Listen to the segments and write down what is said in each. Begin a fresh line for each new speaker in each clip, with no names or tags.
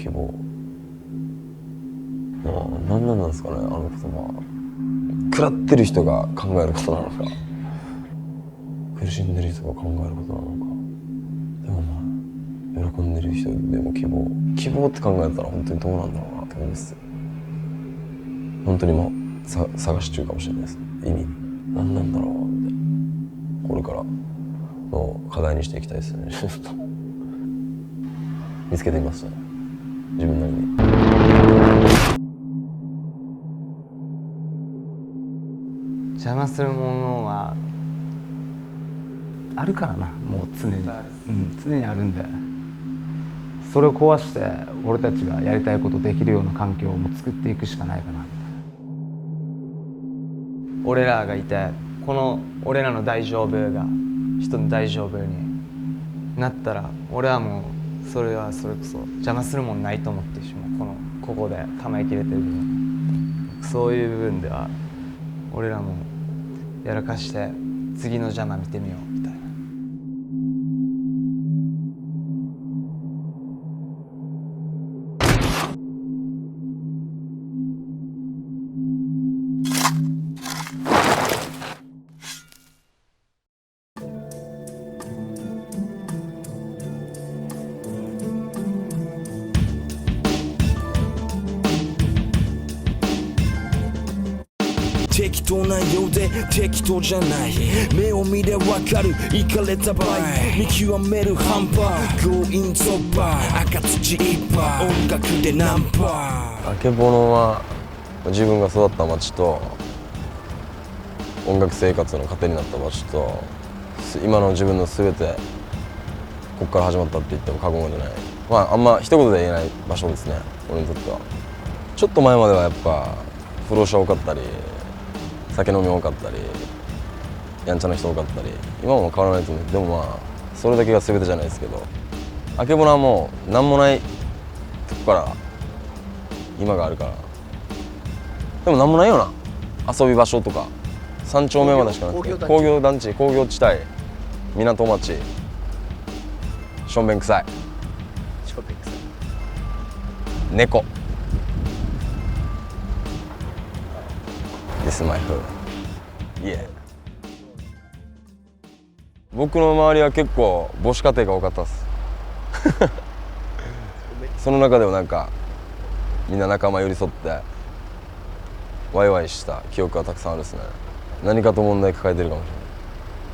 希望。何なんですかね、あの言葉。食らってる人が考えることなのか、苦しんでる人が考えることなのか。でもまあ喜んでる人でも希望って考えたら本当にどうなんだろうなって思うんですよ。本当にもう探し中かもしれないです。意味何なんだろうみたいな。これからの課題にしていきたいですね。見つけてみました、自分なりに。
邪魔するものはあるからな、もう常に、常にあるんで、それを壊して俺たちがやりたいことできるような環境をもう作っていくしかないかなみたいな。俺らがいて、この俺らの大丈夫が人の大丈夫になったら、俺はもうそれこそ邪魔するもんないと思ってるし、もうここで構えきれてる部分、そういう部分では俺らもやらかして次の邪魔見てみようみたいな。
適当なようで適当じゃない、目を見れわかるイカれた場合、見極める半端強引突破、赤土一派音楽でナンパ。
あけぼのは自分が育った町と音楽生活の糧になった場所と今の自分の全て、ここから始まったって言っても過言じゃない、あんま一言で言えない場所ですね、俺にとっては。ちょっと前まではやっぱ不老者多かったり、酒飲み多かったり、やんちゃな人多かったり、今も変わらないと思う。でもそれだけが全てじゃないですけど、あけぼのはもう何もないとこから今があるから。でも何もないよな、遊び場所とか3丁目までしかなくて、工業団地、工業地帯、港町、しょんべん臭い、猫。This is my food. Yeah. 僕の周りは結構母子家庭が多かったです。その中でもなんかみんな仲間寄り添ってワイワイした記憶がたくさんあるですね。何かと問題抱えてるかもしれ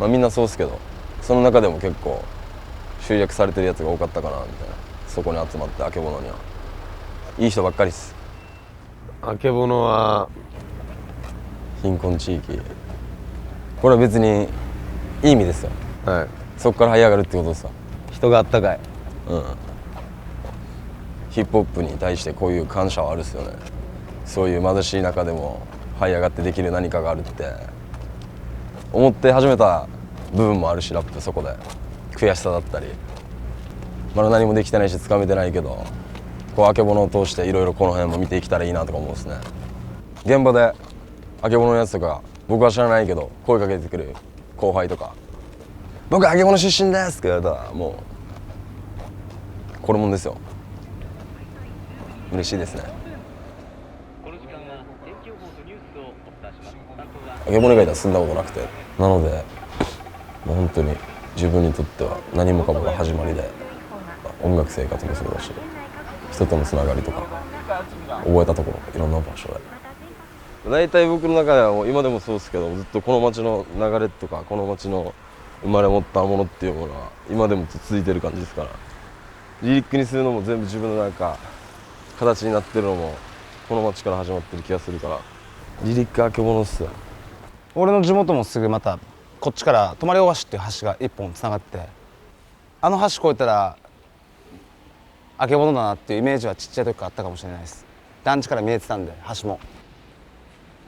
ない。みんなそうですけど、その中でも結構集約されてるやつが多かったかなみたいな。そこに集まってあけぼのにはいい人ばっかりです。あけぼのは貧困地域、これは別にいい意味ですよ。はい、そこから這い上がるってことですよ。人があったかい。ヒップホップに対してこういう感謝はあるっすよね。そういう貧しい中でも這い上がってできる何かがあるって思って始めた部分もあるし、ラップそこで悔しさだったり、まだ何もできてないし掴めてないけど、こうあけぼのを通していろいろこの辺も見ていけたらいいなとか思うんですね。現場であけぼののやつとか僕は知らないけど声かけてくる後輩とか、僕あけぼの出身ですって言われたらもうこれもんですよ。嬉しいですね。あけぼの以外では住んだことなくて、なのでもう本当に自分にとっては何もかもが始まりで、音楽生活もそうだし、人とのつながりとか覚えたところ、いろんな場所で大体僕の中ではもう今でもそうですけど、ずっとこの街の流れとかこの街の生まれ持ったものっていうものは今でも続いてる感じですから、リリックにするのも全部自分のなんか形になってるのもこの街から始まってる気がするから、リリックあけぼのっすよ。
俺の地元もすぐまたこっちから泊大橋っていう橋が一本つながって、あの橋越えたらあけぼのだなっていうイメージはちっちゃい時からあったかもしれないです。団地から見えてたんで、橋も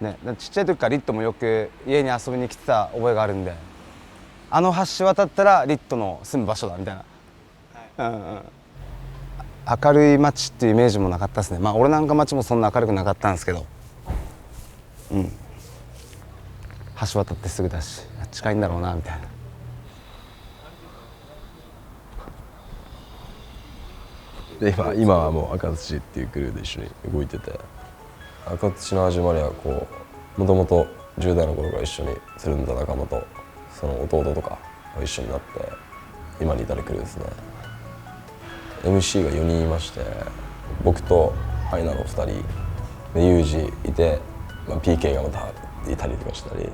ね、ちっちゃい時からリットもよく家に遊びに来てた覚えがあるんで、あの橋渡ったらリットの住む場所だみたいな、明るい街っていうイメージもなかったですね。俺なんか街もそんな明るくなかったんですけど、橋渡ってすぐだし近いんだろうなみたいな。
で今はもう赤土っていうクルーで一緒に動いてて、赤土の始まりはこうもともと10代の頃から一緒につるんだ仲間とその弟とかが一緒になって今に至るクルーですね。 MC が4人いまして、僕とファイナル2人でユージいて、PK がまたいたりとかしたり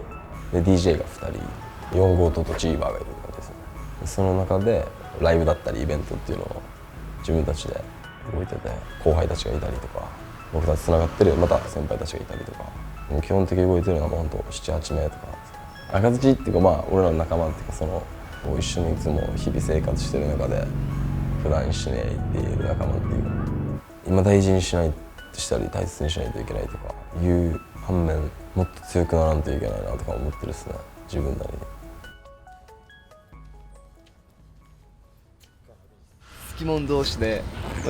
で DJ が2人4号とチーバーがいる感じですね。その中でライブだったりイベントっていうのを自分たちで動いてて、後輩たちがいたりとか僕たちつながってるまた先輩たちがいたりとか、もう基本的に動いてるのはもうほんと 7,8 名とか赤土っていうか、まあ俺らの仲間っていうか、その一緒にいつも日々生活してる中で普段一緒にいている仲間っていうか、今大事にしないとしたり大切にしないといけないとかいう反面、もっと強くならんといけないなとか思ってるっすね、自分なりに。
好きもん同士で、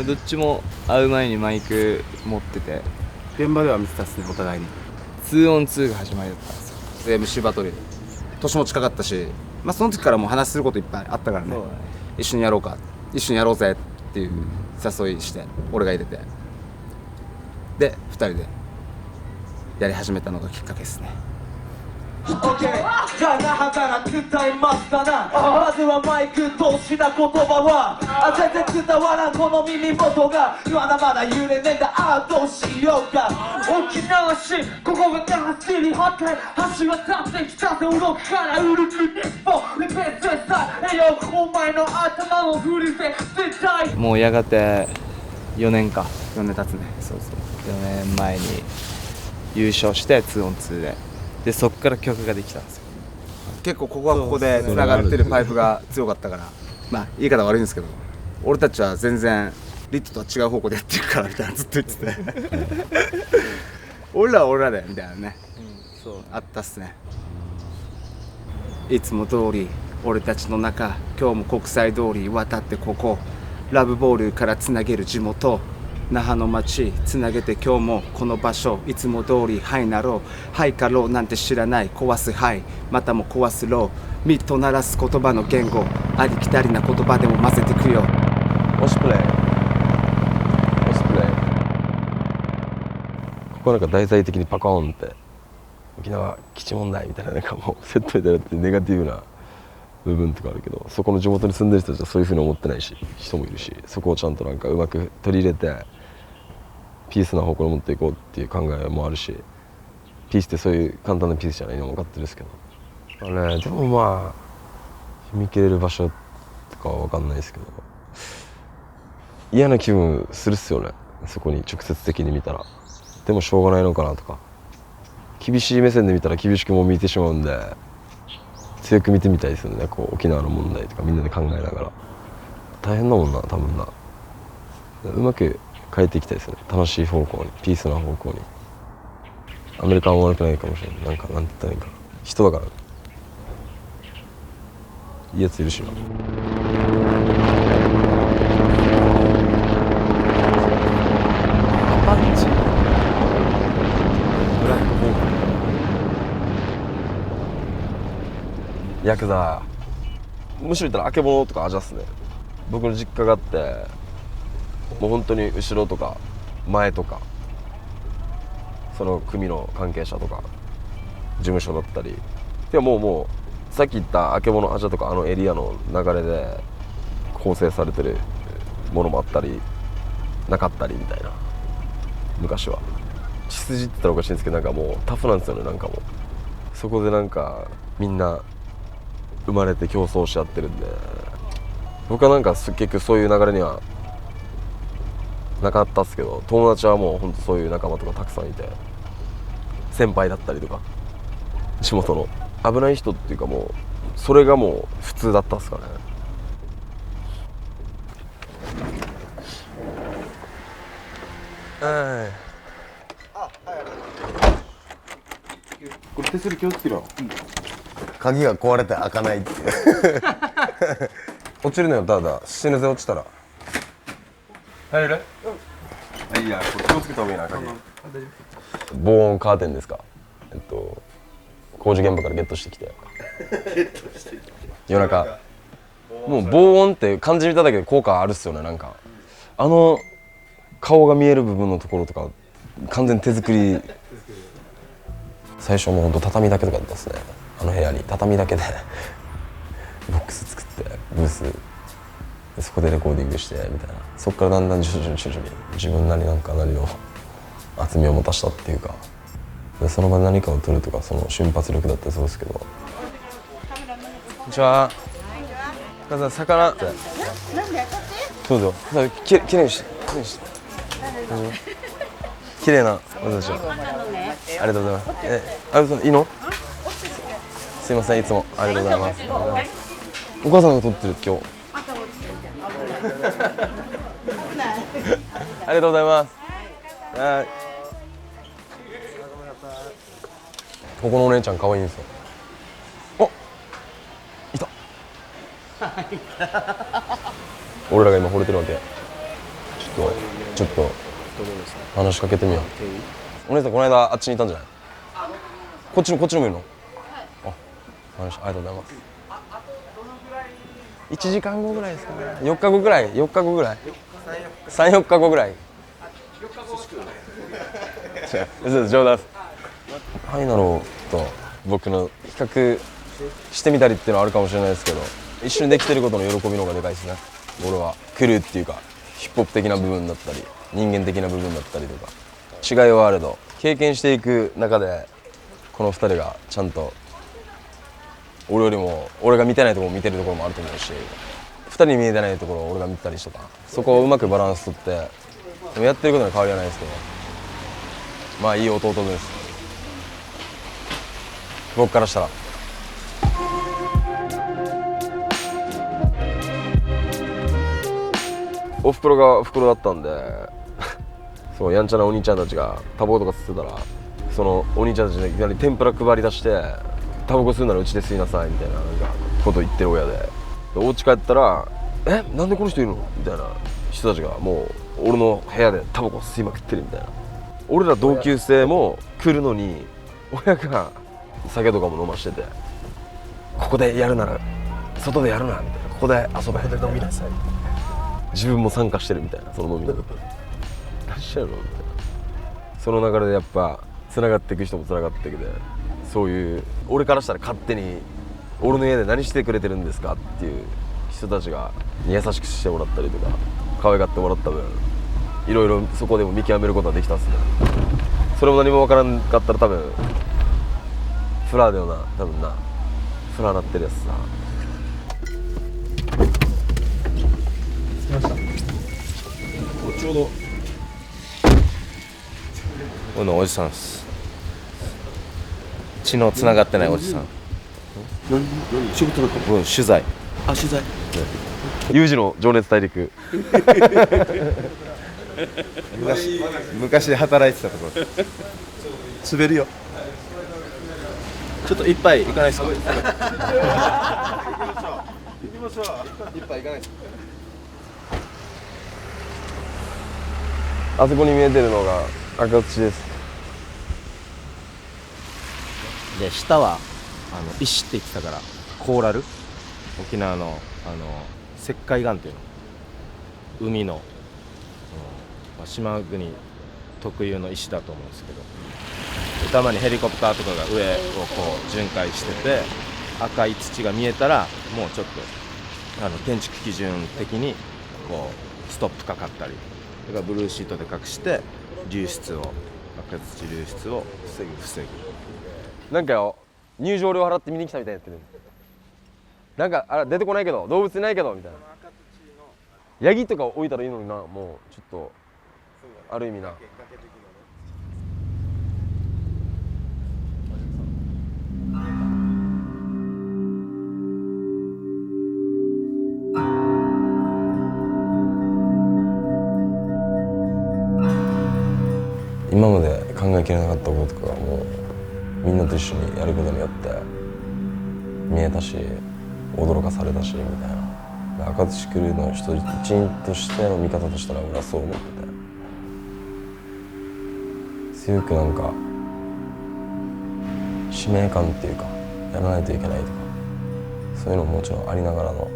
どっちも会う前にマイク持ってて、
現場では見てたっすね、お互いに。
2on2 が始まりだったんですよ。
MC バトル年も近かったし、その時からもう話することいっぱいあったからね、一緒にやろうか、一緒にやろうぜっていう誘いして俺が入れて、で2人でやり始めたのがきっかけですね。
OK じゃあ那覇から伝えますかな。まずはマイク通しな言葉は全然伝わらんこの耳元がまだまだ揺れねえんだ。どうしようか。沖縄市ここが走り果て橋渡ってきたぜ動くからウルフ日本リベントさえよお前の頭の振りで絶対
もうやがて4年か、
4年経つね。
そうそう4年前に優勝して 2on2 でそっから曲ができたんですよ。
結構ここはここでつながってるパイプが強かったから、言い方悪いんですけど、俺たちは全然リットとは違う方向でやってるからみたいなずっと言ってて俺らは俺らでみたいなね、そうあったっすね。いつも通り俺たちの中、今日も国際通り渡ってここラブボールからつなげる地元那覇の街つなげて今日もこの場所、いつも通りハイなろうハイかろうなんて知らない、壊すハイまたも壊すロー、ミッと鳴らす言葉の言語、ありきたりな言葉でも混ぜてくよ。
オスプレイここなんか題材的にパコーンって沖縄基地問題みたいな、なんかもうセットみたいなってネガティブな部分とかあるけど、そこの地元に住んでる人たちはそういうふうに思ってない人もいるし、そこをちゃんとなんかうまく取り入れてピースな方向に持っていこうっていう考えもあるし、ピースってそういう簡単なピースじゃないのも分かってるんですけど、でも踏み切れる場所とかは分かんないですけど、嫌な気分するっすよね、そこに直接的に見たら。でもしょうがないのかなとか、厳しい目線で見たら厳しくも見てしまうんで、強く見てみたいですよね、こう沖縄の問題とかみんなで考えながら。大変だもんな多分な。うまく変えていきたいですよね、楽しい方向に、ピースな方向に。アメリカは悪くないかもしれない、なんて言ったらいいかな、人だからいいやついるしな。
アパッチ
ヤクザ、むしろ言ったらあけぼのとかアジャスね。僕の実家があって、もう本当に後ろとか前とかその組の関係者とか事務所だったり、もうさっき言ったあけぼのアジャとかあのエリアの流れで構成されてるものもあったりなかったりみたいな。昔は血筋って言ったらおかしいんですけど、なんかもうタフなんですよね。なんかもうそこでなんかみんな生まれて競争し合ってるんで、僕はなんか結局そういう流れにはなかったっすけど、友達はもうほんとそういう仲間とかたくさんいて、先輩だったりとか地元の危ない人っていうか、もうそれがもう普通だったっすかね。
これ手すり気をつけろ。
鍵が壊れて開かないっていう落ちるのよ、ただ死ぬぜ落ちたら。入れる？いや、これ気をつけた方がいいな、鍵。防音カーテンですか。工事現場からゲットしてきて夜中。もう防音って漢字見ただけで効果あるっすよね。なんかあの顔が見える部分のところとか完全手作り。最初もうほんと畳だけとかだったですね。あの部屋に畳だけでボックス作ってブースでそこでレコーディングしてみたいな。そこからだんだん徐々に自分なりなんかなりの厚みを持たしたっていうか、でその場で何かを撮るとかその瞬発力だったりそうですけど。こんにちは。お母さん魚ってどうぞきれいにしてきれいな私はありがとうございます。あれいいの？すいませんいつもありがとうございます。お母さんが撮ってる今日。ありがとうございます。はい。ここのお姉ちゃん可愛いんですよ。あ、いた。俺らが今惚れてるわけ。ちょっと話しかけてみよう。お姉さんこの間あっちにいたんじゃない？こっちのもいるの？あ、ありがとうございます。1時間後ぐらいですかね。4日後ぐらい3、4日後ぐらい。冗談です。ハイナローと僕の比較してみたりっていうのはあるかもしれないですけど、一緒にできてることの喜びの方がでかいですね。俺はクルーっていうかヒップホップ的な部分だったり人間的な部分だったりとか違いはあれど、経験していく中でこの2人がちゃんと俺よりも俺が見てないところを見てるところもあると思うし、2人に見えてないところを俺が見てたりとか、そこをうまくバランスとってでもやってることには変わりはないですけど、まあいい弟分です僕からしたら。おふくろがおふくろだったんでそうやんちゃなお兄ちゃんたちがタバコとか吸ってたら、そのお兄ちゃんたちにいきなり天ぷら配り出して「タバコ吸うならうちで吸いなさい」みたいなこと言ってる親で、お家帰ったら「えなんでこの人いるの?」みたいな人たちがもう俺の部屋でタバコ吸いまくってるみたいな。俺ら同級生も来るのに親が酒とかも飲ましてて「ここでやるなら外でやるな」みたいな「ここで遊べ」ここで飲みなさい。自分も参加してるみたいな、その飲みに何してるのみたいな。その流れでやっぱつながっていく人もつながっていくで、そういう俺からしたら勝手に俺の家で何してくれてるんですかっていう人たちが優しくしてもらったりとか可愛がってもらった分、いろいろそこでも見極めることができたっすね。それも何も分からんかったら多分フラーだよな、多分なフラーなってるやつさ。ちょうど
俺のおじさんです。血のつながってないおじさん。
仕事だか
取材。
あ、取材。有事の情熱大陸
昔で働いてたところ。滑るよ。ちょっと一杯行かないですか。行きましょう。一杯行かないですか。
あそこに見えてるのが赤土です。
で下は石って言ってたからコーラル、沖縄の石灰岩っていうの、海の、島国特有の石だと思うんですけど、たまにヘリコプターとかが上をこう巡回してて赤い土が見えたらもうちょっと建築基準的にこうストップかかったり、それからブルーシートで隠して流出を、赤土流出を防ぐ。
なんかよ、入場料払って見に来たみたいになってる。なんかあれ出てこないけど、動物いないけどみたいな。ヤギとか置いたらいいのにな、もうちょっとある意味な。今まで考えきれなかったこととかがもうみんなと一緒にやることによって見えたし、驚かされたしみたいな。赤土クルーの一員としての見方としたら俺はそう思ってて、強くなんか使命感っていうかやらないといけないとか、そういうのももちろんありながらの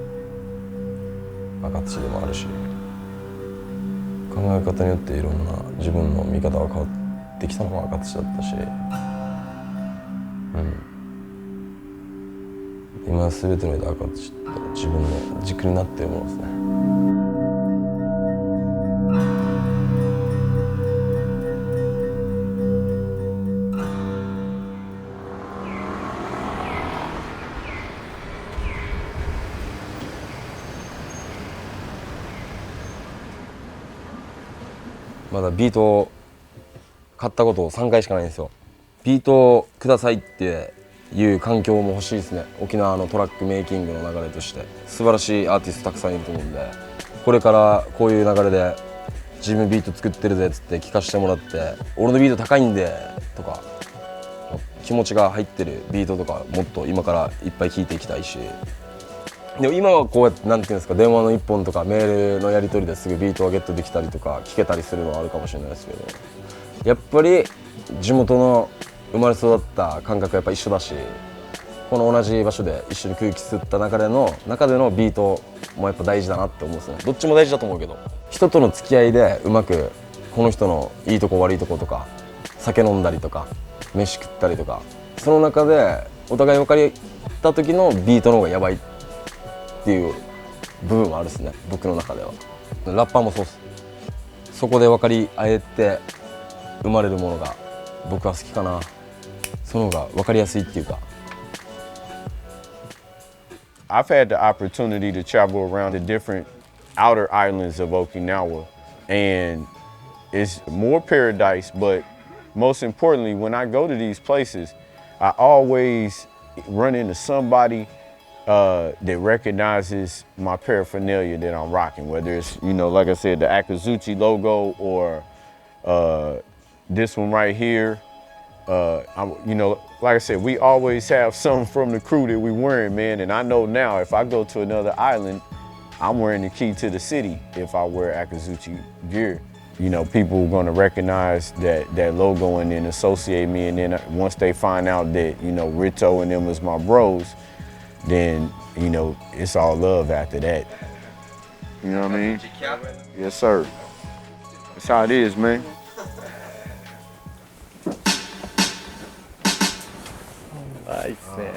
赤土でもあるし、考え方によっていろんな自分の見方が変わってきたのが赤土だったし、今全ての間赤土って自分の軸になっているものですね。まだビートを買ったこと3回しかないんですよ。ビートをくださいっていう環境も欲しいですね。沖縄のトラックメイキングの流れとして素晴らしいアーティストたくさんいると思うんで、これからこういう流れで自分ビート作ってるぜっつって聞かせてもらって、俺のビート高いんでとか気持ちが入ってるビートとかもっと今からいっぱい聴いていきたいし、でも今はこうやってなんていうんですか、電話の一本とかメールのやり取りですぐビートをゲットできたりとか聴けたりするのはあるかもしれないですけど、やっぱり地元の生まれ育った感覚はやっぱ一緒だし、この同じ場所で一緒に空気吸った中でのビートもやっぱ大事だなって思うんですね。どっちも大事だと思うけど、人との付き合いでうまくこの人のいいとこ悪いとことか、酒飲んだりとか飯食ったりとか、その中でお互い分かり合った時のビートの方がやばいっていう部分はあるですね、僕の中では。ラッパーもそうです。そこで分かり合えて生まれるものが僕は好きかな。その方が分かりやすいっていうか。
I've had the opportunity to travel around the different outer islands of Okinawa, and it's more paradise, but most importantly, when I go to these places, I always run into somebody that recognizes my paraphernalia that I'm rocking, whether it's, you know, like I said, the Akazuchi logo or this one right here. You know, like I said, we always have something from the crew that we wearing, man. And I know now if I go to another island, I'm wearing the key to the city if I wear Akazuchi gear. You know, people are gonna recognize that logo and then associate me. And then once they find out that, you know, Rito and them is my bros, then, you know, it's all love after that. You know what I mean? Yes, sir. That's how it is, man.
Nice, man.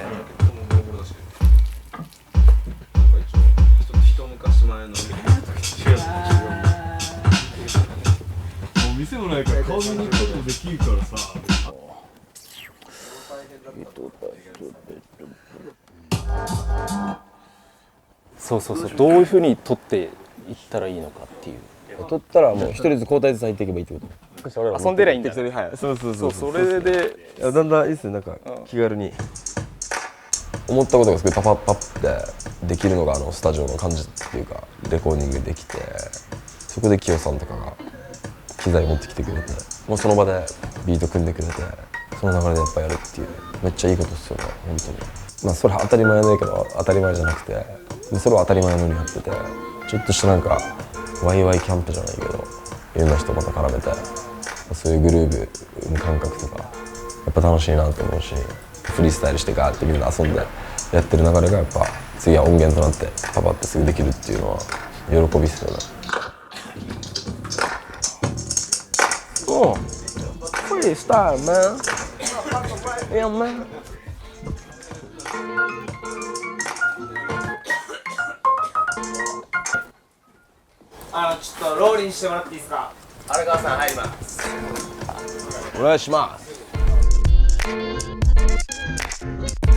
店もないから顔見に行くこともできるからさ。
そうそうそう、どういうふうに取っていったらいいのかっていう。
取ったらもう一人ずつ交代ずつ入っていけばいいってこと。
遊んでりゃいいんだ。
はい、そうそうそう。
それで
だんだんいいっすね、なんか気軽に。思ったことがすごいパパッパッってできるのがスタジオの感じっていうか、レコーディングできて、そこでキヨさんとかが機材持ってきてくれて、もうその場でビート組んでくれて、その流れでやっぱやるっていう、めっちゃいいことですよね、本当に。まあそれは当たり前だけど当たり前じゃなくて、それを当たり前のようにやってて、ちょっとしたなんかワイワイキャンプじゃないけど、いろんな人また絡めて、そういうグルーブの感覚とかやっぱ楽しいなと思うし、フリースタイルしてガーってみんな遊んでやってる流れがやっぱ次は音源となってパパってすぐできるっていうのは喜びっすよね。おフリースタイルman。Yeah man。
ちょっとローリンしてもらっていいですか。荒川さん入ります。
お願いします。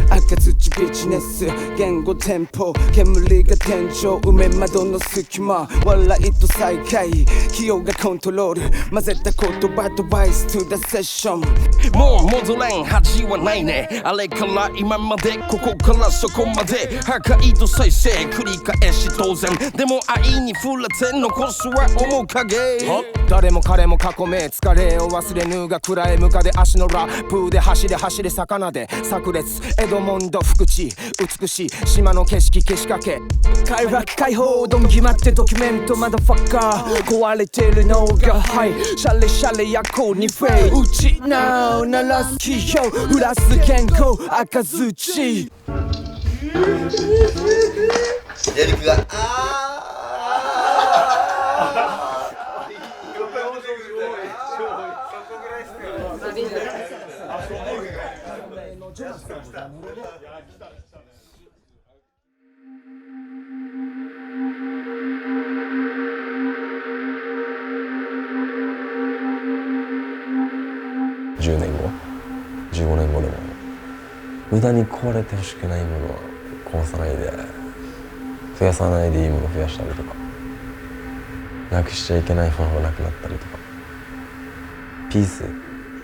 赤土ビジネス言語店舗煙が天井埋め窓の隙間笑いと再会器用がコントロール混ぜた言葉とバイス to the session
もう戻れん恥はないねあれから今までここからそこまで破壊と再生繰り返し当然でも愛に触れて残すは面影
誰も彼も囲め疲れを忘れぬが暗いムカで足のラップで走れ走れ魚で炸裂エドモンド福地美しい島の景色けしかけ快楽解放ドン決まってドキュメントマダファッカー壊れてるのがはいシャレシャレ夜行にフェイうちなお鳴らす気象フラス健康赤土
エリックが
10年後15年後でも無駄に壊れてほしくないものは壊さないで、増やさないでいいものを増やしたりとか、なくしちゃいけないものがなくなったりとか、ピース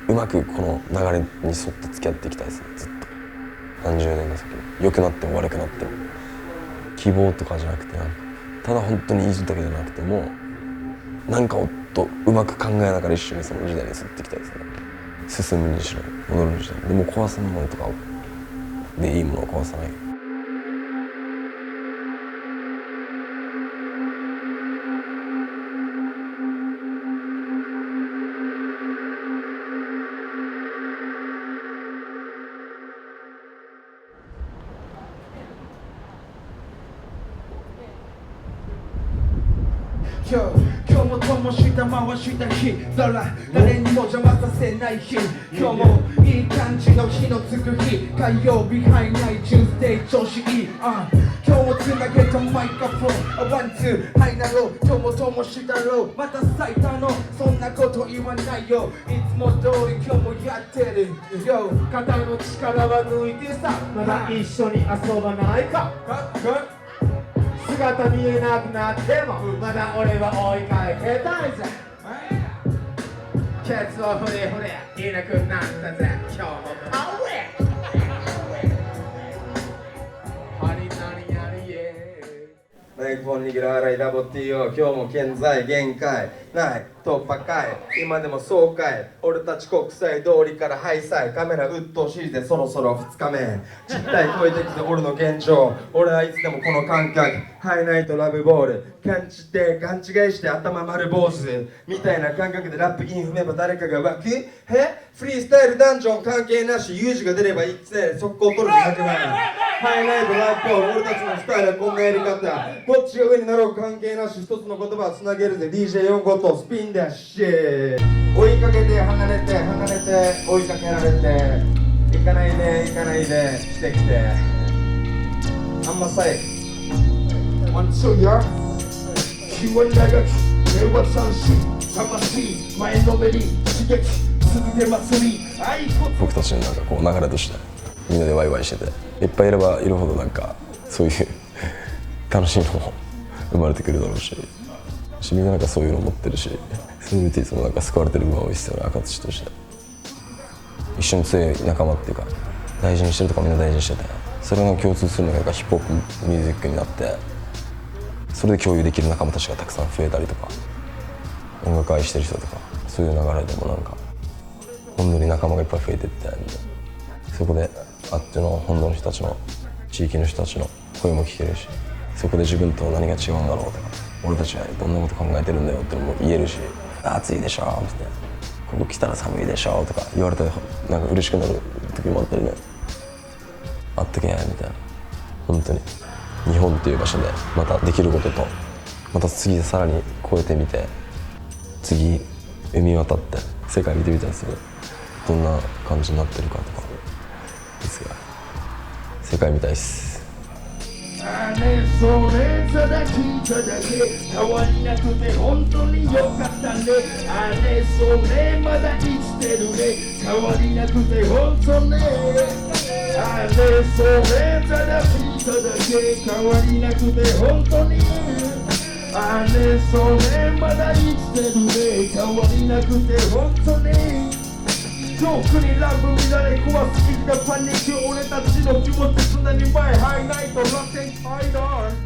うまくこの流れに沿って付き合っていきたいですね。ずっと何十年の先に良くなっても悪くなっても、希望とかじゃなくて、なんかただ本当にいいだけじゃなくても、なんかとうまく考えながら一緒にその時代に沿っていきたいですね。進むにしろ戻るにしろ、でも壊すものとかでいいものを壊さない。
今日も灯した回した日空、誰にも邪魔させない日、今日もいい感じの日のつく日、火曜日ハイナイチューズデイ調子いい、今日もつなげたマイクロフォン、ワンツーハイなろう、今日も灯したろう、また咲いたの、そんなこと言わないよ、いつも通り今日もやってるよ、肩の力は抜いてさ、まだ一緒に遊ばないか、姿見えなくなってもまだ俺は追いかけたいぜ、ケツを振れ振れいなくなったぜ、今日もパウエハリナリヤリエマイクフォン握る洗いダボティーを今日も健在限界ない突破かい今でもそうかい俺たち国際通りからハイサイカメラうっとうしいぜそろそろ2日目実態超えてきて俺の現状俺はいつでもこの感覚ハイナイトラブボール感じて勘違いして頭丸坊主みたいな感覚でラップイン踏めば誰かが湧くフリースタイルダンジョン関係なし有事が出れば一斉速攻取るで100万ハイナイトラブボール俺たちのスタイルはこんなやり方どっちが上になろう関係なし一つの言葉をつなげるぜ DJ4 ごとスピンダッシュ追いかけて離れて離れて追いかけられて行かないで行かないでしてきてあんまさえワンツーや気は長く目は斬新魂前のめり刺激続け祭り僕たちのなんかこう流れとしてみんなでワイワイしてていっぱいいればいるほどなんかそういう楽しいのも生まれてくるだろうしみんななんかそういうの持ってるしそれ見ていつもなんか救われてる部分が多いですよね赤土として一緒に強い仲間っていうか大事にしてるとかみんな大事にしててそれが共通するのがなんかヒップホップミュージックになってそれで共有できる仲間たちがたくさん増えたりとか音楽愛してる人とかそういう流れでもなんか本土に仲間がいっぱい増えてってそこであっちの本土の人たちの地域の人たちの声も聞けるしそこで自分と何が違うんだろうとか俺たちはどんなこと考えてるんだよってのも言えるし暑いでしょみたいなここ来たら寒いでしょとか言われたらなんか嬉しくなる時もあったりねあったけやみたいな本当に日本っていう場所でまたできることとまた次さらに超えてみて次海渡って世界見てみたいですよどんな感じになってるかとかですが世界見たいっすあれそれただ聞いただけ変わりなくて本当によかったねあれそれまだ生きてるね変わりなくて本当ねあれそれただ聞いただけ変わりなくて本当にあれそれまだ生きてるね変わりなくて本当にジョークにラブ乱れ怖すぎたパニック俺たちの気持ち常に前ハイナイトラテンハイダー